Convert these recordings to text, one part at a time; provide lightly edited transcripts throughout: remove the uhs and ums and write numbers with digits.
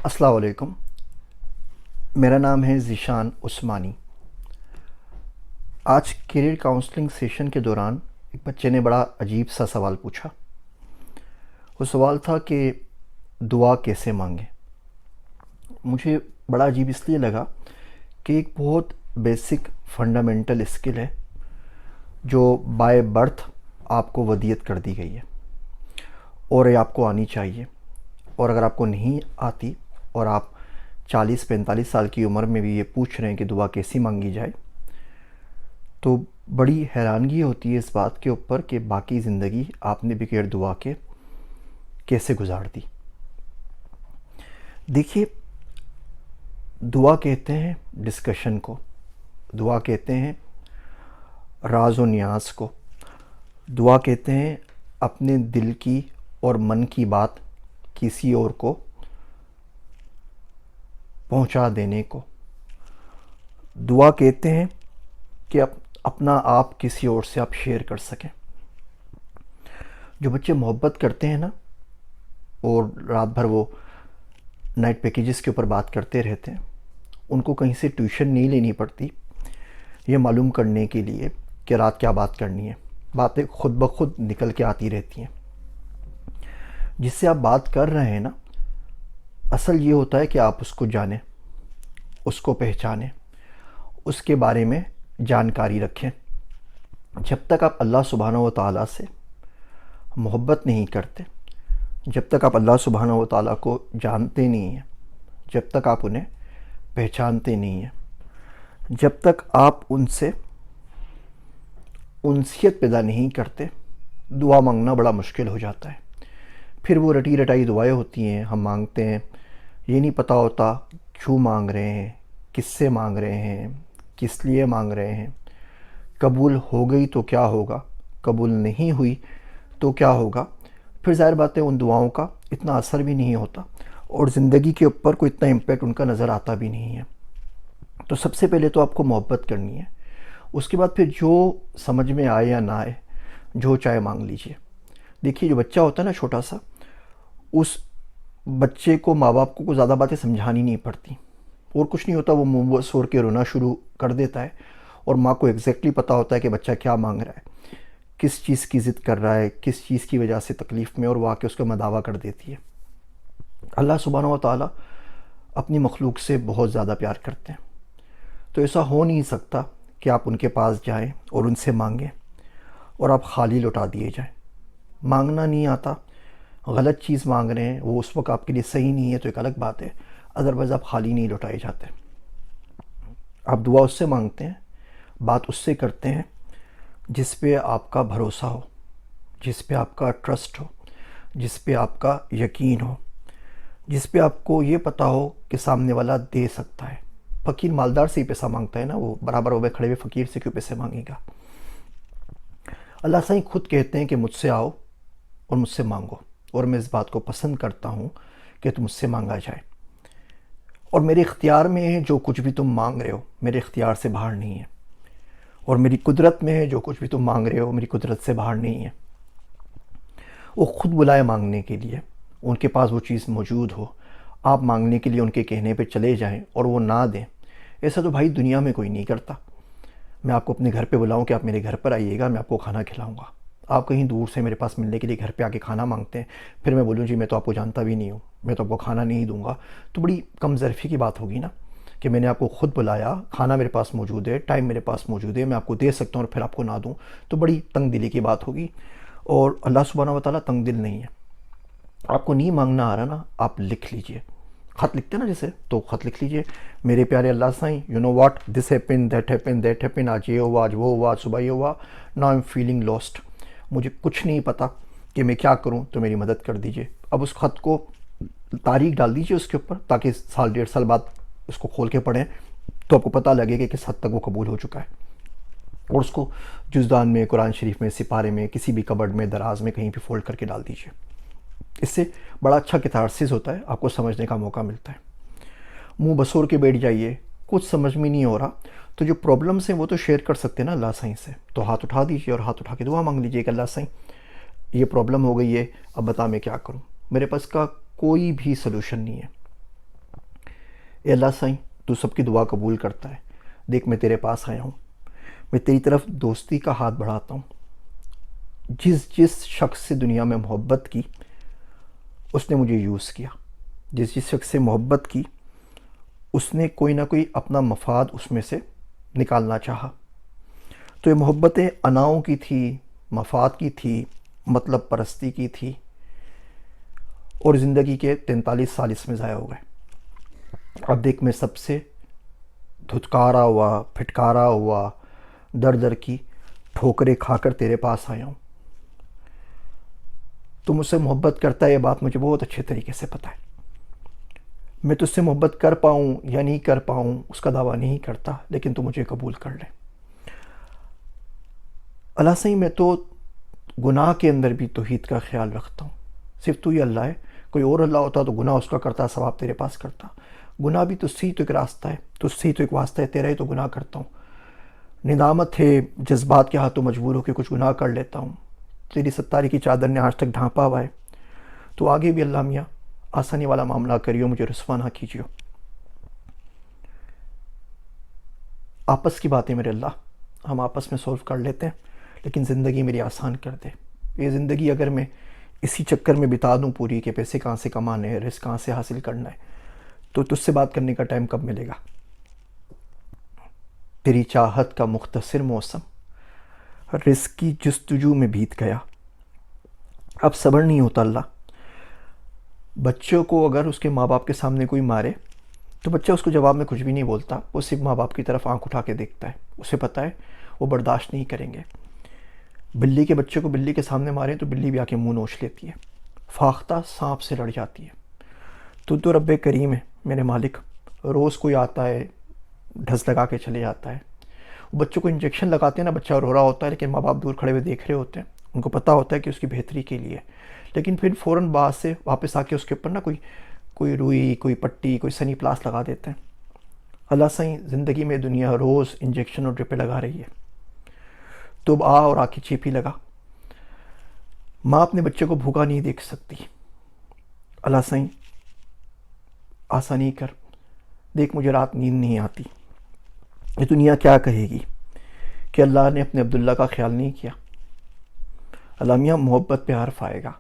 السلام علیکم، میرا نام ہے ذیشان عثمانی۔ آج کیریئر کاؤنسلنگ سیشن کے دوران ایک بچے نے بڑا عجیب سا سوال پوچھا۔ وہ سوال تھا کہ دعا کیسے مانگیں۔ مجھے بڑا عجیب اس لیے لگا کہ ایک بہت بیسک فنڈامنٹل اسکل ہے جو بائی برتھ آپ کو ودیت کر دی گئی ہے، اور یہ آپ کو آنی چاہیے۔ اور اگر آپ کو نہیں آتی اور آپ 40-45 سال کی عمر میں بھی یہ پوچھ رہے ہیں کہ دعا کیسی مانگی جائے، تو بڑی حیرانگی ہوتی ہے اس بات کے اوپر کہ باقی زندگی آپ نے بغیر دعا کے کیسے گزار دی۔ دیکھیے، دعا کہتے ہیں ڈسکشن کو، دعا کہتے ہیں راز و نیاز کو، دعا کہتے ہیں اپنے دل کی اور من کی بات کسی اور کو پہنچا دینے کو۔ دعا کہتے ہیں کہ اپنا آپ کسی اور سے آپ شیئر کر سکیں۔ جو بچے محبت کرتے ہیں نا، اور رات بھر وہ نائٹ پیکیجز کے اوپر بات کرتے رہتے ہیں، ان کو کہیں سے ٹیوشن نہیں لینی پڑتی یہ معلوم کرنے کے لیے کہ رات کیا بات کرنی ہے۔ باتیں خود بخود نکل کے آتی رہتی ہیں۔ جس سے آپ بات کر رہے ہیں نا، اصل یہ ہوتا ہے کہ آپ اس کو جانیں، اس کو پہچانیں، اس کے بارے میں جانکاری رکھیں۔ جب تک آپ اللہ سبحانہ و تعالیٰ سے محبت نہیں کرتے، جب تک آپ اللہ سبحانہ و تعالیٰ کو جانتے نہیں ہیں، جب تک آپ انہیں پہچانتے نہیں ہیں، جب تک آپ ان سے انسیت پیدا نہیں کرتے، دعا مانگنا بڑا مشکل ہو جاتا ہے۔ پھر وہ رٹی رٹائی دعائیں ہوتی ہیں، ہم مانگتے ہیں، یہ نہیں پتہ ہوتا کیوں مانگ رہے ہیں، کس سے مانگ رہے ہیں، کس لیے مانگ رہے ہیں، قبول ہو گئی تو کیا ہوگا، قبول نہیں ہوئی تو کیا ہوگا۔ پھر ظاہر بات ہے ان دعاؤں کا اتنا اثر بھی نہیں ہوتا، اور زندگی کے اوپر کوئی اتنا امپیکٹ ان کا نظر آتا بھی نہیں ہے۔ تو سب سے پہلے تو آپ کو محبت کرنی ہے، اس کے بعد پھر جو سمجھ میں آئے یا نہ آئے، جو چاہے مانگ لیجئے۔ دیکھیے، جو بچہ ہوتا ہے نا چھوٹا سا، اس بچے کو ماں باپ کو زیادہ باتیں سمجھانی نہیں پڑتی، اور کچھ نہیں ہوتا، وہ منہ سور کے رونا شروع کر دیتا ہے، اور ماں کو ایگزیکٹلی پتہ ہوتا ہے کہ بچہ کیا مانگ رہا ہے، کس چیز کی ضد کر رہا ہے، کس چیز کی وجہ سے تکلیف میں، اور وہ آ کے اس کا مداوع کر دیتی ہے۔ اللہ سبحانہ و تعالیٰ اپنی مخلوق سے بہت زیادہ پیار کرتے ہیں، تو ایسا ہو نہیں سکتا کہ آپ ان کے پاس جائیں اور ان سے مانگیں اور آپ خالی لوٹا دیے جائیں۔ مانگنا نہیں آتا، غلط چیز مانگ رہے ہیں، وہ اس وقت آپ کے لیے صحیح نہیں ہے تو ایک الگ بات ہے، ادروائز آپ خالی نہیں لوٹائے جاتے۔ آپ دعا اس سے مانگتے ہیں، بات اس سے کرتے ہیں جس پہ آپ کا بھروسہ ہو، جس پہ آپ کا ٹرسٹ ہو، جس پہ آپ کا یقین ہو، جس پہ آپ کو یہ پتہ ہو کہ سامنے والا دے سکتا ہے۔ فقیر مالدار سے ہی پیسہ مانگتا ہے نا، وہ برابر ہوئے کھڑے ہوئے فقیر سے کیوں پیسے مانگے گا۔ اللہ سائیں خود کہتے ہیں کہ مجھ سے آؤ اور مجھ سے مانگو، اور میں اس بات کو پسند کرتا ہوں کہ تم مجھ سے مانگا جائے، اور میرے اختیار میں ہے جو کچھ بھی تم مانگ رہے ہو، میرے اختیار سے باہر نہیں ہے، اور میری قدرت میں ہے جو کچھ بھی تم مانگ رہے ہو، میری قدرت سے باہر نہیں ہے۔ وہ خود بلائے مانگنے کے لیے، ان کے پاس وہ چیز موجود ہو، آپ مانگنے کے لیے ان کے کہنے پہ چلے جائیں اور وہ نہ دیں۔ ایسا تو بھائی دنیا میں کوئی نہیں کرتا۔ میں آپ کو اپنے گھر پہ بلاؤں کہ آپ میرے گھر پر آئیے گا، میں آپ کو کھانا کھلاؤں گا، آپ کہیں دور سے میرے پاس ملنے کے لیے گھر پہ آ کے کھانا مانگتے ہیں، پھر میں بولوں جی میں تو آپ کو جانتا بھی نہیں ہوں، میں تو آپ کو کھانا نہیں دوں گا، تو بڑی کم ظرفی کی بات ہوگی نا، کہ میں نے آپ کو خود بلایا، کھانا میرے پاس موجود ہے، ٹائم میرے پاس موجود ہے، میں آپ کو دے سکتا ہوں اور پھر آپ کو نہ دوں، تو بڑی تنگ دلی کی بات ہوگی۔ اور اللہ سبحانہ و تعالیٰ تنگ دل نہیں ہے۔ آپ کو نہیں مانگنا آ رہا نا، آپ لکھ لیجئے، خط لکھتے ہیں نا جیسے، تو خط لکھ لیجئے، میرے پیارے اللہ سائیں، you know what, this happen, that happen, آج یہ ہوا، آج وہ ہوا، آج صبح یہ ہوا، now I am feeling last, مجھے کچھ نہیں پتہ کہ میں کیا کروں، تو میری مدد کر دیجئے۔ اب اس خط کو تاریخ ڈال دیجئے اس کے اوپر، تاکہ سال ڈیڑھ سال بعد اس کو کھول کے پڑھیں تو آپ کو پتہ لگے کہ کس حد تک وہ قبول ہو چکا ہے، اور اس کو جزدان میں، قرآن شریف میں، سپارے میں، کسی بھی کبڈ میں، دراز میں، کہیں بھی فولڈ کر کے ڈال دیجئے۔ اس سے بڑا اچھا کتارسس ہوتا ہے، آپ کو سمجھنے کا موقع ملتا ہے۔ منہ بسور کے بیٹھ جائیے، کچھ سمجھ میں نہیں ہو رہا، تو جو پرابلمس ہیں وہ تو شیئر کر سکتے ہیں نا اللہ سائیں سے، تو ہاتھ اٹھا دیجئے اور ہاتھ اٹھا کے دعا مانگ لیجئے کہ اللہ سائیں یہ پرابلم ہو گئی ہے، اب بتا میں کیا کروں، میرے پاس کا کوئی بھی سلوشن نہیں ہے، اے اللہ سائیں تو سب کی دعا قبول کرتا ہے، دیکھ میں تیرے پاس آیا ہوں، میں تیری طرف دوستی کا ہاتھ بڑھاتا ہوں۔ جس شخص سے دنیا میں محبت کی اس نے مجھے یوز کیا، جس شخص سے محبت کی اس نے کوئی نہ کوئی اپنا مفاد اس میں سے نکالنا چاہا۔ تو یہ محبتیں اناؤں کی تھی، مفاد کی تھی، مطلب پرستی کی تھی، اور زندگی کے 43 سال اس میں ضائع ہو گئے۔ اب دیکھ میں سب سے دھتکارا ہوا، پھٹکارا ہوا، در در کی ٹھوکریں کھا کر تیرے پاس آیا ہوں۔ تو مجھ سے محبت کرتا ہے، یہ بات مجھے بہت اچھے طریقے سے پتہ ہے۔ میں تجھ سے محبت کر پاؤں یا نہیں کر پاؤں اس کا دعویٰ نہیں کرتا، لیکن تو مجھے قبول کر لے۔ اللہ سہی میں تو گناہ کے اندر بھی توحید کا خیال رکھتا ہوں، صرف تو ہی اللہ ہے، کوئی اور اللہ ہوتا تو گناہ اس کا کرتا، ثواب تیرے پاس کرتا۔ گناہ بھی تجھ سے ہی تو ایک راستہ ہے، تجھ سے ہی تو ایک واسطہ ہے، تیرا ہی تو گناہ کرتا ہوں۔ ندامت ہے، جذبات کے ہاتھوں مجبور ہو کے کچھ گناہ کر لیتا ہوں، تیری ستاری کی چادر نے آج تک ڈھانپا ہوا ہے، تو آگے بھی اللہ میاں آسانی والا معاملہ کریو، مجھے رسوا نہ کیجیو۔ آپس کی باتیں میرے اللہ ہم آپس میں سولو کر لیتے ہیں، لیکن زندگی میری آسان کر دے۔ یہ زندگی اگر میں اسی چکر میں بتا دوں پوری کہ پیسے کہاں سے کمانے ہیں، رزق کہاں سے حاصل کرنا ہے، تو تجھ سے بات کرنے کا ٹائم کب ملے گا؟ تیری چاہت کا مختصر موسم رزق کی جستجو میں بیت گیا، اب صبر نہیں ہوتا اللہ۔ بچوں کو اگر اس کے ماں باپ کے سامنے کوئی مارے تو بچہ اس کو جواب میں کچھ بھی نہیں بولتا، وہ صرف ماں باپ کی طرف آنکھ اٹھا کے دیکھتا ہے، اسے پتہ ہے وہ برداشت نہیں کریں گے۔ بلی کے بچے کو بلی کے سامنے مارے تو بلی بھی آ کے منہ نوچ لیتی ہے، فاختہ سانپ سے لڑ جاتی ہے۔ تو رب کریم ہے میرے مالک، روز کوئی آتا ہے ڈھس لگا کے چلے جاتا ہے، وہ بچوں کو انجیکشن لگاتے ہیں نا، بچہ رو رہا ہوتا ہے لیکن ماں باپ دور کھڑے ہوئے دیکھ رہے ہوتے ہیں، ان کو پتہ ہوتا ہے کہ اس کی بہتری کے لیے، لیکن پھر فوراً بعد سے واپس آ کے اس کے اوپر نا کوئی روئی، کوئی پٹی، کوئی سنی پلاس لگا دیتے ہیں۔ اللہ سائیں زندگی میں دنیا روز انجیکشن اور ڈرپیں لگا رہی ہے، تو اب آ اور آ کے چیپی لگا۔ ماں اپنے بچے کو بھوکا نہیں دیکھ سکتی۔ اللہ سائیں آسانی کر، دیکھ مجھے رات نیند نہیں آتی، یہ دنیا کیا کہے گی کہ اللہ نے اپنے عبداللہ کا خیال نہیں کیا۔ اللہ میاں محبت پہ حرف آئے گا،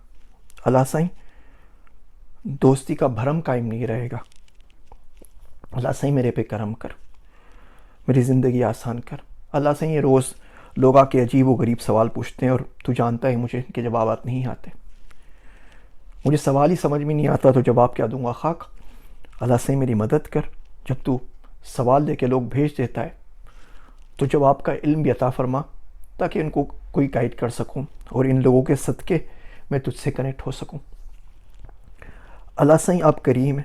اللہ سائیں دوستی کا بھرم قائم نہیں رہے گا۔ اللہ سائیں میرے پہ کرم کر، میری زندگی آسان کر۔ اللہ سائیں یہ روز لوگ آ کے عجیب و غریب سوال پوچھتے ہیں اور تو جانتا ہے مجھے ان کے جوابات نہیں آتے، مجھے سوال ہی سمجھ میں نہیں آتا تو جواب کیا دوں گا خاک۔ اللہ سائیں میری مدد کر، جب تو سوال لے کے لوگ بھیج دیتا ہے تو جواب کا علم بھی عطا فرما تاکہ ان کو کوئی گائیڈ کر سکوں اور ان لوگوں کے صدقے میں تجھ سے کنیکٹ ہو سکوں۔ اللہ سائیں آپ کریم ہیں،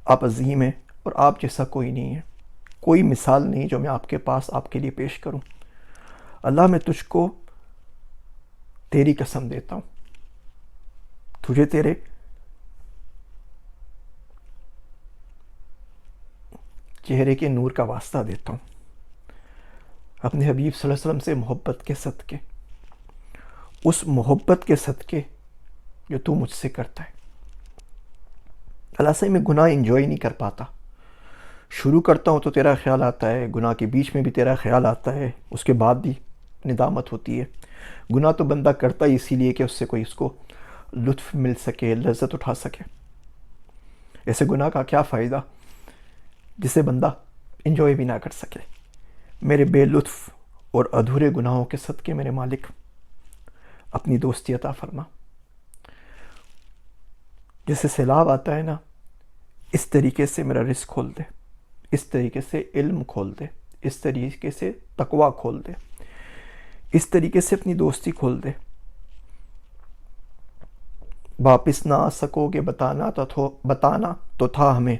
آپ عظیم ہیں، اور آپ جیسا کوئی نہیں ہے، کوئی مثال نہیں جو میں آپ کے پاس آپ کے لیے پیش کروں۔ اللہ میں تجھ کو تیری قسم دیتا ہوں، تجھے تیرے چہرے کے نور کا واسطہ دیتا ہوں، اپنے حبیب صلی اللہ علیہ وسلم سے محبت کے صدقے، اس محبت کے صدقے جو تو مجھ سے کرتا ہے۔ اللہ سے میں گناہ انجوائے نہیں کر پاتا، شروع کرتا ہوں تو تیرا خیال آتا ہے، گناہ کے بیچ میں بھی تیرا خیال آتا ہے، اس کے بعد بھی ندامت ہوتی ہے۔ گناہ تو بندہ کرتا ہی اسی لیے کہ اس سے کوئی اس کو لطف مل سکے، لذت اٹھا سکے۔ ایسے گناہ کا کیا فائدہ جسے بندہ انجوائے بھی نہ کر سکے۔ میرے بے لطف اور ادھورے گناہوں کے صدقے میرے مالک اپنی دوستی عطا فرما۔ جیسے سیلاب آتا ہے نا، اس طریقے سے میرا رزق کھول دے، اس طریقے سے علم کھول دے، اس طریقے سے تقویٰ کھول دے، اس طریقے سے اپنی دوستی کھول دے۔ واپس نہ آ سکو گے بتانا تو تھا ہمیں،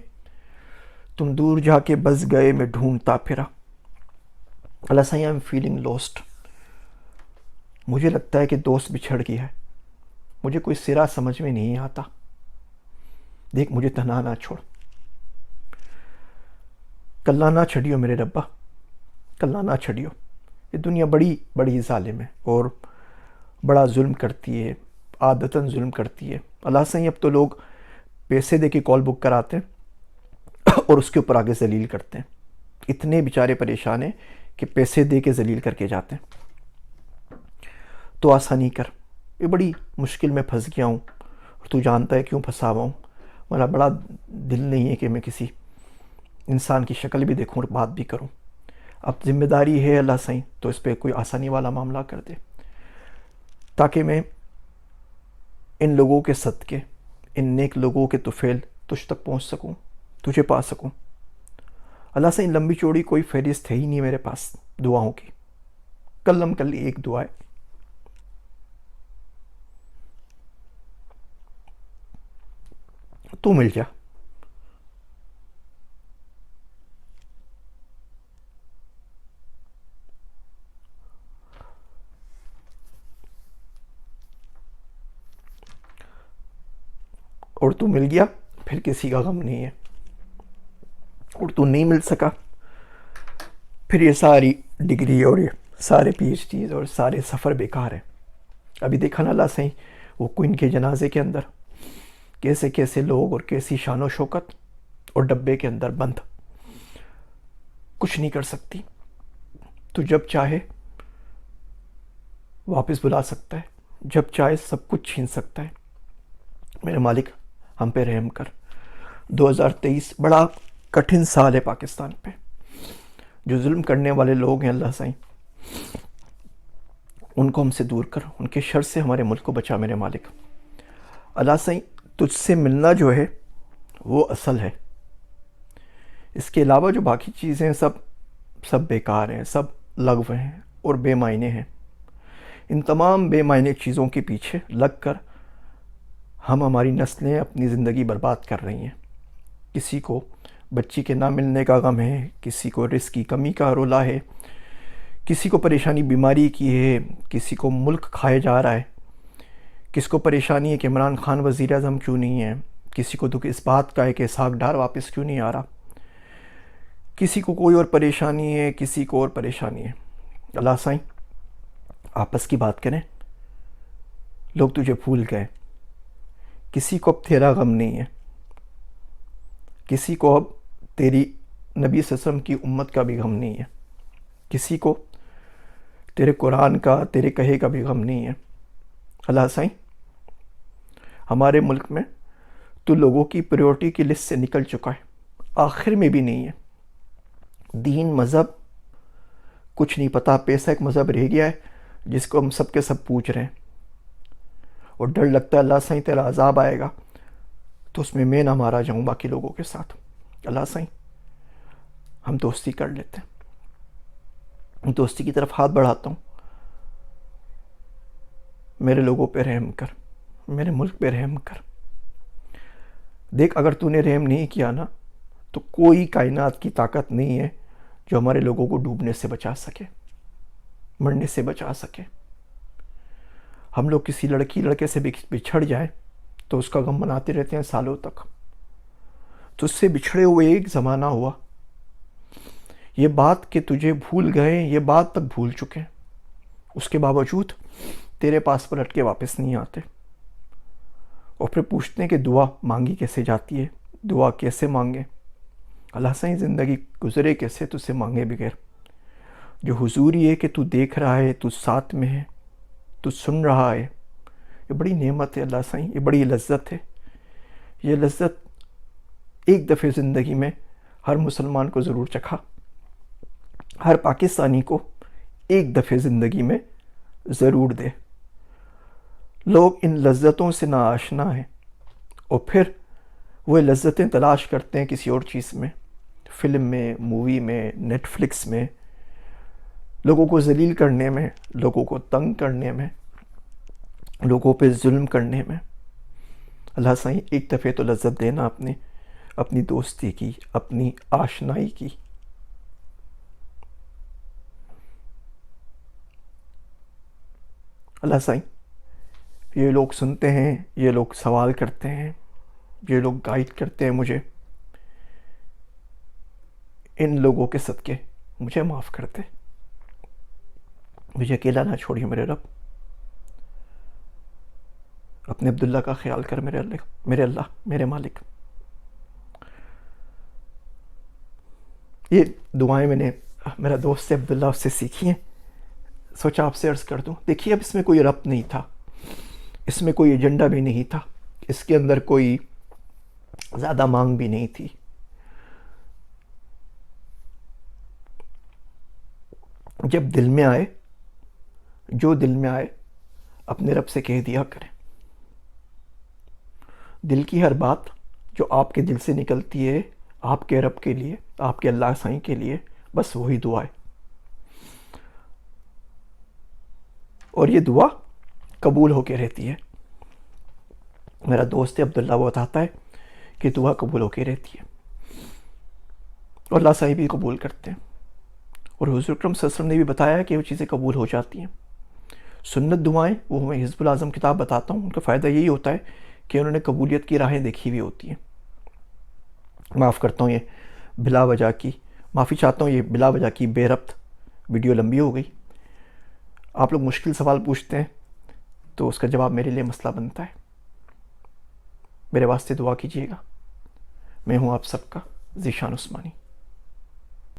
تم دور جا کے بس گئے میں ڈھونڈتا پھرا۔ اللہ سائیں آئی ایم فیلنگ لوسٹ، مجھے لگتا ہے کہ دوست بچھڑ گیا ہے، مجھے کوئی سرا سمجھ میں نہیں آتا، دیکھ مجھے تنہا نہ چھوڑ، کلہ نہ چھڑیو میرے ربا، کلہ نہ چھڑیو۔ یہ دنیا بڑی بڑی ظالم ہے اور بڑا ظلم کرتی ہے، عادتاً ظلم کرتی ہے۔ اللہ سائیں اب تو لوگ پیسے دے کے کال بک کراتے ہیں اور اس کے اوپر آگے ذلیل کرتے ہیں. اتنے بیچارے پریشان ہیں کہ پیسے دے کے ذلیل کر کے جاتے ہیں. تو آسانی کر، یہ بڑی مشکل میں پھنس گیا ہوں اور تو جانتا ہے کیوں پھنسا ہوا ہوں. میرا بڑا دل نہیں ہے کہ میں کسی انسان کی شکل بھی دیکھوں اور بات بھی کروں. اب ذمہ داری ہے اللہ سائیں تو اس پہ کوئی آسانی والا معاملہ کر دے تاکہ میں ان لوگوں کے صدقے، ان نیک لوگوں کے طفیل تجھ تک پہنچ سکوں، تجھے پا سکوں. اللہ سے لمبی چوڑی کوئی فہرست ہے ہی نہیں میرے پاس دعاؤں کی. کلم کلی ایک دعا ہے، تو مل جا. اور تو مل گیا پھر کسی کا غم نہیں ہے. اور تو نہیں مل سکا پھر یہ ساری ڈگری اور یہ سارے پی ایچ ڈیز اور سارے سفر بیکار ہیں. ابھی دیکھا نا اللہ سائیں وہ کوئن کے جنازے کے اندر کیسے کیسے لوگ اور کیسی شان و شوکت، اور ڈبے کے اندر بند، کچھ نہیں کر سکتی. تو جب چاہے واپس بلا سکتا ہے، جب چاہے سب کچھ چھین سکتا ہے. میرے مالک ہم پہ رحم کر. 2023 بڑا کٹھن سال ہے پاکستان پہ. جو ظلم کرنے والے لوگ ہیں اللہ سائیں ان کو ہم سے دور کر، ان کے شر سے ہمارے ملک کو بچا میرے مالک. اللہ سائیں تجھ سے ملنا جو ہے وہ اصل ہے. اس کے علاوہ جو باقی چیزیں ہیں سب بیکار ہیں، سب لغو ہیں اور بے معنی ہیں. ان تمام بے معنی چیزوں کے پیچھے لگ کر ہماری نسلیں اپنی زندگی برباد کر رہی ہیں. کسی کو بچی کے نہ ملنے کا غم ہے، کسی کو رزق کی کمی کا رولا ہے، کسی کو پریشانی بیماری کی ہے، کسی کو ملک کھائے جا رہا ہے، کس کو پریشانی ہے کہ عمران خان وزیر اعظم کیوں نہیں ہے، کسی کو دکھ اس بات کا ہے کہ اسحاق ڈار واپس کیوں نہیں آ رہا، کسی کو کوئی اور پریشانی ہے، کسی کو اور پریشانی ہے. اللہ سائیں آپس کی بات کریں. لوگ تجھے بھول گئے. کسی کو اب تیرا غم نہیں ہے، کسی کو اب تیری نبی صلی اللہ علیہ وسلم کی امت کا بھی غم نہیں ہے، کسی کو تیرے قرآن کا، تیرے کہے کا بھی غم نہیں ہے. اللہ سائیں ہمارے ملک میں تو لوگوں کی پریورٹی کی لسٹ سے نکل چکا ہے، آخر میں بھی نہیں ہے. دین مذہب کچھ نہیں پتہ. پیسہ ایک مذہب رہ گیا ہے جس کو ہم سب کے سب پوچھ رہے ہیں، اور ڈر لگتا ہے اللہ سائیں تیرا عذاب آئے گا تو اس میں نہ مارا جاؤں باقی لوگوں کے ساتھ. اللہ سائیں ہم دوستی کر لیتے ہیں، دوستی کی طرف ہاتھ بڑھاتا ہوں. میرے لوگوں پہ رحم کر، میرے ملک پہ رحم کر. دیکھ اگر تو نے رحم نہیں کیا نا تو کوئی کائنات کی طاقت نہیں ہے جو ہمارے لوگوں کو ڈوبنے سے بچا سکے، مرنے سے بچا سکے. ہم لوگ کسی لڑکے سے بچھڑ جائیں تو اس کا غم مناتے رہتے ہیں سالوں تک. تو اس سے بچھڑے ہوئے ایک زمانہ ہوا، یہ بات کہ تجھے بھول گئے، یہ بات تک بھول چکے ہیں، اس کے باوجود تیرے پاس پلٹ کے واپس نہیں آتے اور پھر پوچھتے ہیں کہ دعا مانگی کیسے جاتی ہے، دعا کیسے مانگے. اللہ سائیں زندگی گزرے کیسے تجھ سے مانگے بغیر. جو حضوری ہے کہ تو دیکھ رہا ہے، تو ساتھ میں ہے، تو سن رہا ہے، یہ بڑی نعمت ہے اللہ سائیں، یہ بڑی لذت ہے. یہ لذت ایک دفعہ زندگی میں ہر مسلمان کو ضرور چکھا، ہر پاکستانی کو ایک دفعہ زندگی میں ضرور دے. لوگ ان لذتوں سے ناآشنا ہیں اور پھر وہ لذتیں تلاش کرتے ہیں کسی اور چیز میں، فلم میں، مووی میں، نیٹ فلکس میں، لوگوں کو ذلیل کرنے میں، لوگوں کو تنگ کرنے میں، لوگوں پہ ظلم کرنے میں. اللہ سائیں ایک دفعہ تو لذت دینا اپنی دوستی کی، اپنی آشنائی کی. اللہ سائیں یہ لوگ سنتے ہیں، یہ لوگ سوال کرتے ہیں، یہ لوگ گائیڈ کرتے ہیں مجھے. ان لوگوں کے صدقے مجھے معاف کر دے، مجھے اکیلا نہ چھوڑیے میرے رب. اپنے عبداللہ کا خیال کر میرے اللہ، میرے مالک. یہ دعائیں میں نے میرا دوست سے عبداللہ اس سے سیکھی ہیں، سوچا آپ سے عرض کر دوں. دیکھیے اب اس میں کوئی ربط نہیں تھا، اس میں کوئی ایجنڈا بھی نہیں تھا، اس کے اندر کوئی زیادہ مانگ بھی نہیں تھی. جب دل میں آئے، جو دل میں آئے اپنے رب سے کہہ دیا کریں. دل کی ہر بات جو آپ کے دل سے نکلتی ہے آپ کے رب کے لیے، آپ کے اللہ سائیں کے لیے، بس وہی دعا ہے. اور یہ دعا قبول ہو کے رہتی ہے. میرا دوست عبداللہ وہ بتاتا ہے کہ دعا قبول ہو کے رہتی ہے اور اللہ سائیں بھی قبول کرتے ہیں. اور حضور اکرم صلی اللہ علیہ وسلم نے بھی بتایا کہ وہ چیزیں قبول ہو جاتی ہیں. سنت دعائیں وہ میں حزب الاعظم کتاب بتاتا ہوں، ان کا فائدہ یہی ہوتا ہے کہ انہوں نے قبولیت کی راہیں دیکھی ہوئی ہوتی ہیں. معاف کرتا ہوں، یہ بلا وجہ کی معافی چاہتا ہوں، یہ بلا وجہ کی بے ربط ویڈیو لمبی ہو گئی. آپ لوگ مشکل سوال پوچھتے ہیں تو اس کا جواب میرے لیے مسئلہ بنتا ہے. میرے واسطے دعا کیجیے گا. میں ہوں آپ سب کا ذیشان عثمانی.